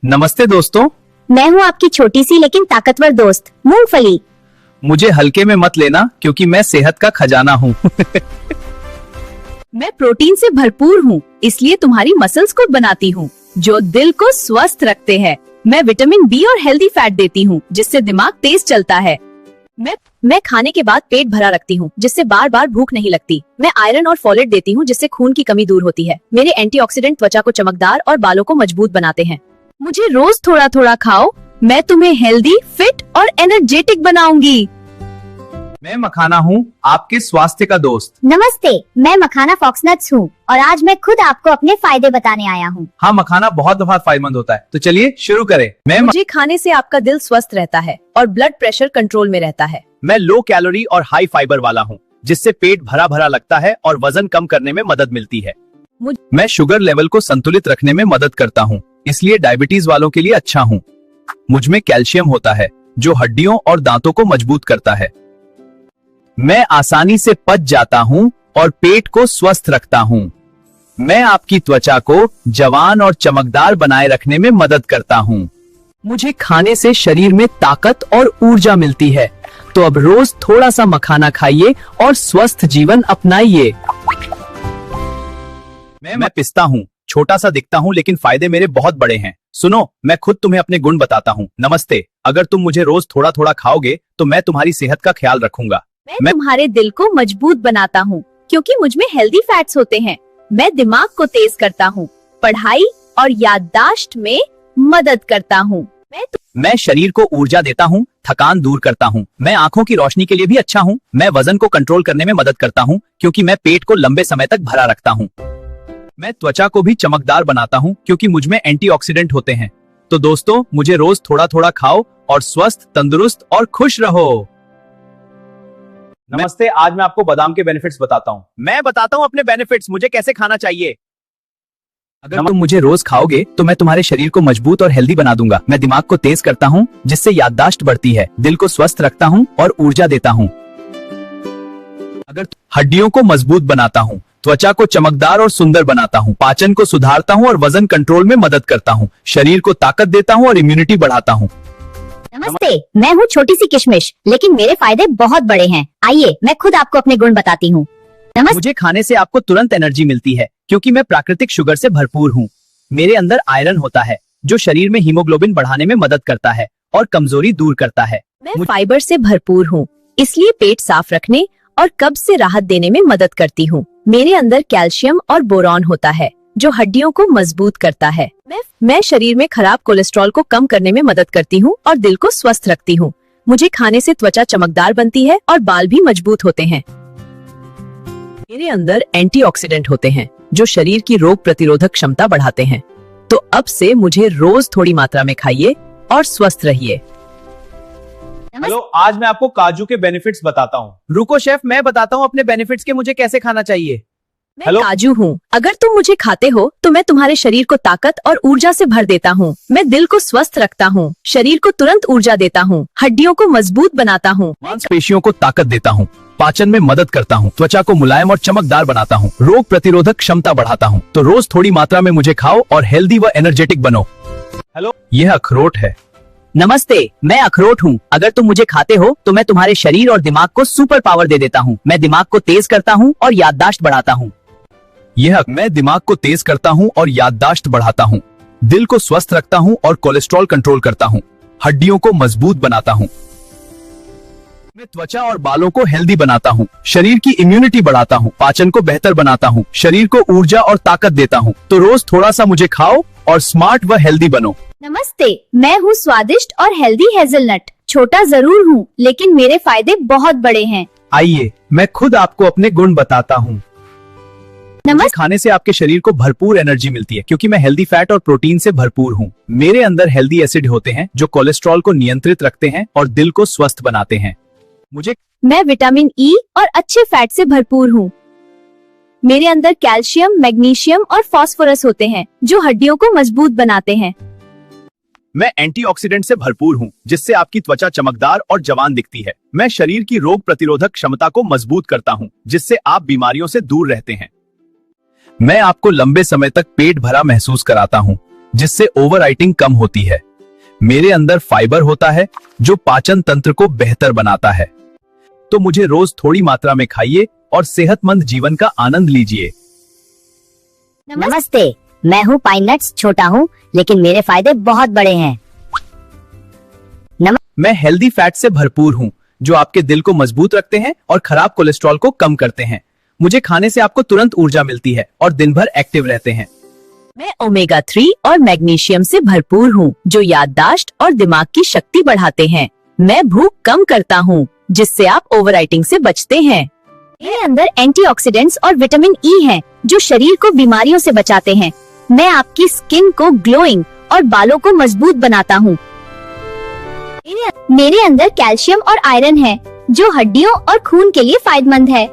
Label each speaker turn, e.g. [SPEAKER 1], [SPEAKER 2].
[SPEAKER 1] नमस्ते दोस्तों।
[SPEAKER 2] मैं हूँ आपकी छोटी सी लेकिन ताकतवर दोस्त मूंगफली।
[SPEAKER 1] मुझे हल्के में मत लेना क्योंकि मैं सेहत का खजाना हूँ।
[SPEAKER 3] मैं प्रोटीन से भरपूर हूँ, इसलिए तुम्हारी मसल्स को बनाती हूँ जो दिल को स्वस्थ रखते हैं। मैं विटामिन बी और हेल्दी फैट देती हूँ जिससे दिमाग तेज चलता है। मैं खाने के बाद पेट भरा रखती हूँ जिससे बार बार भूख नहीं लगती। मैं आयरन और फोलेट देती हूँ जिससे खून की कमी दूर होती है। मेरे एंटीऑक्सीडेंट त्वचा को चमकदार और बालों को मजबूत बनाते हैं। मुझे रोज थोड़ा थोड़ा खाओ, मैं तुम्हें हेल्दी, फिट और एनर्जेटिक बनाऊंगी।
[SPEAKER 1] मैं मखाना हूँ, आपके स्वास्थ्य का दोस्त।
[SPEAKER 2] नमस्ते, मैं मखाना फॉक्सनट्स हूँ और आज मैं खुद आपको अपने फायदे बताने आया हूँ।
[SPEAKER 1] हाँ, मखाना बहुत फायदेमंद होता है, तो चलिए शुरू करें।
[SPEAKER 3] मुझे खाने से आपका दिल स्वस्थ रहता है और ब्लड प्रेशर कंट्रोल में रहता है।
[SPEAKER 1] मैं लो कैलोरी और हाई फाइबर वाला हूँ जिससे पेट भरा भरा लगता है और वजन कम करने में मदद मिलती है। मैं शुगर लेवल को संतुलित रखने में मदद करता हूँ, इसलिए डायबिटीज वालों के लिए अच्छा हूँ। मुझ में कैल्शियम होता है जो हड्डियों और दांतों को मजबूत करता है। मैं आसानी से पच जाता हूँ और पेट को स्वस्थ रखता हूँ। मैं आपकी त्वचा को जवान और चमकदार बनाए रखने में मदद करता हूँ। मुझे खाने से शरीर में ताकत और ऊर्जा मिलती है, तो अब रोज थोड़ा सा मखाना खाइए और स्वस्थ जीवन अपनाइए। मैं पिस्ता हूँ, छोटा सा दिखता हूँ लेकिन फायदे मेरे बहुत बड़े हैं। सुनो, मैं खुद तुम्हें अपने गुण बताता हूँ। नमस्ते, अगर तुम मुझे रोज थोड़ा थोड़ा खाओगे तो मैं तुम्हारी सेहत का ख्याल रखूंगा।
[SPEAKER 3] मैं तुम्हारे दिल को मजबूत बनाता हूँ क्योंकि मुझ में हेल्दी फैट्स होते हैं। मैं दिमाग को तेज करता हूँ, पढ़ाई और याददाश्त में मदद करता हूँ।
[SPEAKER 1] मैं शरीर को ऊर्जा देता हूँ, थकान दूर करता हूँ। मैं आंखों की रोशनी के लिए भी अच्छा हूँ। मैं वजन को कंट्रोल करने में मदद करता हूँ क्योंकि मैं पेट को लंबे समय तक भरा रखता हूँ। मैं त्वचा को भी चमकदार बनाता हूँ क्योंकि मुझ में एंटीऑक्सीडेंट होते हैं। तो दोस्तों, मुझे रोज थोड़ा थोड़ा खाओ और स्वस्थ, तंदुरुस्त और खुश रहो। नमस्ते, आज मैं आपको बादाम के बेनिफिट्स बताता हूँ। मैं बताता हूँ अपने बेनिफिट्स, मुझे कैसे खाना चाहिए। अगर तुम मुझे रोज खाओगे तो मैं तुम्हारे शरीर को मजबूत और हेल्दी बना दूंगा। मैं दिमाग को तेज करता हूँ जिससे याददाश्त बढ़ती है, दिल को स्वस्थ रखता हूँ और ऊर्जा देता हूँ। अगर हड्डियों को मजबूत बनाता हूँ, त्वचा को चमकदार और सुंदर बनाता हूँ, पाचन को सुधारता हूँ और वजन कंट्रोल में मदद करता हूँ, शरीर को ताकत देता हूँ और इम्यूनिटी बढ़ाता हूँ।
[SPEAKER 2] नमस्ते, मैं हूँ छोटी सी किशमिश लेकिन मेरे फायदे बहुत बड़े हैं। आइए, मैं खुद आपको अपने गुण बताती हूँ।
[SPEAKER 1] मुझे खाने से आपको तुरंत एनर्जी मिलती है क्योंकि मैं प्राकृतिक शुगर से भरपूर हूँ। मेरे अंदर आयरन होता है जो शरीर में हीमोग्लोबिन बढ़ाने में मदद करता है और कमजोरी दूर करता है।
[SPEAKER 3] मैं फाइबर से भरपूर हूँ, इसलिए पेट साफ रखने और कब्ज से राहत देने में मदद करती हूँ। मेरे अंदर कैल्शियम और बोरॉन होता है जो हड्डियों को मजबूत करता है। मैं शरीर में खराब कोलेस्ट्रॉल को कम करने में मदद करती हूँ और दिल को स्वस्थ रखती हूँ। मुझे खाने से त्वचा चमकदार बनती है और बाल भी मजबूत होते हैं। मेरे अंदर एंटीऑक्सीडेंट होते हैं जो शरीर की रोग प्रतिरोधक क्षमता बढ़ाते हैं। तो अब से मुझे रोज थोड़ी मात्रा में खाइए और स्वस्थ रहिए। हेलो, आज मैं आपको काजू के बेनिफिट्स बताता हूँ। रुको शेफ, मैं बताता हूँ अपने बेनिफिट्स के मुझे कैसे खाना चाहिए। मैं काजू हूँ, अगर तुम मुझे खाते हो तो मैं तुम्हारे शरीर को ताकत और ऊर्जा से भर देता हूँ। मैं दिल को स्वस्थ रखता हूँ, शरीर को तुरंत ऊर्जा देता हूँ, हड्डियों को मजबूत बनाता हूँ,
[SPEAKER 1] मांसपेशियों को ताकत देता हूँ, पाचन में मदद करता हूँ, त्वचा को मुलायम और चमकदार बनाता हूँ, रोग प्रतिरोधक क्षमता बढ़ाता हूँ। तो रोज थोड़ी मात्रा में मुझे खाओ और हेल्दी व एनर्जेटिक बनो। हेलो, यह अखरोट है।
[SPEAKER 3] नमस्ते, मैं अखरोट हूँ, अगर तुम मुझे खाते हो तो मैं तुम्हारे शरीर और दिमाग को सुपर पावर दे देता हूँ। मैं दिमाग को तेज करता हूँ और याददाश्त बढ़ाता हूँ।
[SPEAKER 1] मैं दिमाग को तेज करता हूँ और याददाश्त बढ़ाता हूँ, दिल को स्वस्थ रखता हूँ और कोलेस्ट्रॉल कंट्रोल करता हूँ, हड्डियों को मजबूत बनाता हूँ। मैं त्वचा और बालों को हेल्दी बनाता हूँ, शरीर की इम्यूनिटी बढ़ाता हूँ, पाचन को बेहतर बनाता हूँ, शरीर को ऊर्जा और ताकत देता हूँ। तो रोज थोड़ा सा मुझे खाओ और स्मार्ट व हेल्दी बनो।
[SPEAKER 2] नमस्ते, मैं हूँ स्वादिष्ट और हेल्दी हेजलनट। छोटा जरूर हूँ लेकिन मेरे फायदे बहुत बड़े हैं।
[SPEAKER 1] आइए, मैं खुद आपको अपने गुण बताता हूँ। खाने से आपके शरीर को भरपूर एनर्जी मिलती है क्योंकि मैं हेल्दी फैट और प्रोटीन से भरपूर हूँ। मेरे अंदर हेल्दी एसिड होते हैं जो कोलेस्ट्रॉल को नियंत्रित रखते हैं और दिल को स्वस्थ बनाते हैं।
[SPEAKER 2] मैं विटामिन ई और अच्छे फैट से भरपूर हूँ। मेरे अंदर कैल्शियम, मैग्नीशियम और फास्फोरस होते हैं जो हड्डियों को मजबूत बनाते हैं।
[SPEAKER 1] मैं एंटीऑक्सीडेंट से भरपूर हूँ जिससे आपकी त्वचा चमकदार और जवान दिखती है। मैं शरीर की रोग प्रतिरोधक क्षमता को मजबूत करता हूँ जिससे आप बीमारियों से दूर रहते हैं। मैं आपको लंबे समय तक पेट भरा महसूस कराता हूँ जिससे ओवरराइटिंग कम होती है। मेरे अंदर फाइबर होता है जो पाचन तंत्र को बेहतर बनाता है। तो मुझे रोज थोड़ी मात्रा में खाइए और सेहतमंद जीवन का आनंद लीजिए।
[SPEAKER 4] नमस्ते, मैं हूँ पाइन नट्स। छोटा हूँ लेकिन मेरे फायदे बहुत बड़े हैं।
[SPEAKER 1] मैं हेल्दी फैट से भरपूर हूँ जो आपके दिल को मजबूत रखते हैं और खराब कोलेस्ट्रॉल को कम करते हैं। मुझे खाने से आपको तुरंत ऊर्जा मिलती है और दिन भर एक्टिव रहते हैं।
[SPEAKER 3] मैं ओमेगा 3 और मैग्नीशियम से भरपूर हूँ जो याददाश्त और दिमाग की शक्ति बढ़ाते हैं। मैं भूख कम करता हूँ जिससे आप ओवरराइटिंग से बचते हैं।
[SPEAKER 2] मेरे अंदर एंटीऑक्सीडेंट्स और विटामिन ई है जो शरीर को बीमारियों से बचाते हैं। मैं आपकी स्किन को ग्लोइंग और बालों को मजबूत बनाता हूँ। मेरे अंदर कैल्शियम और आयरन है जो हड्डियों और खून के लिए फायदेमंद है।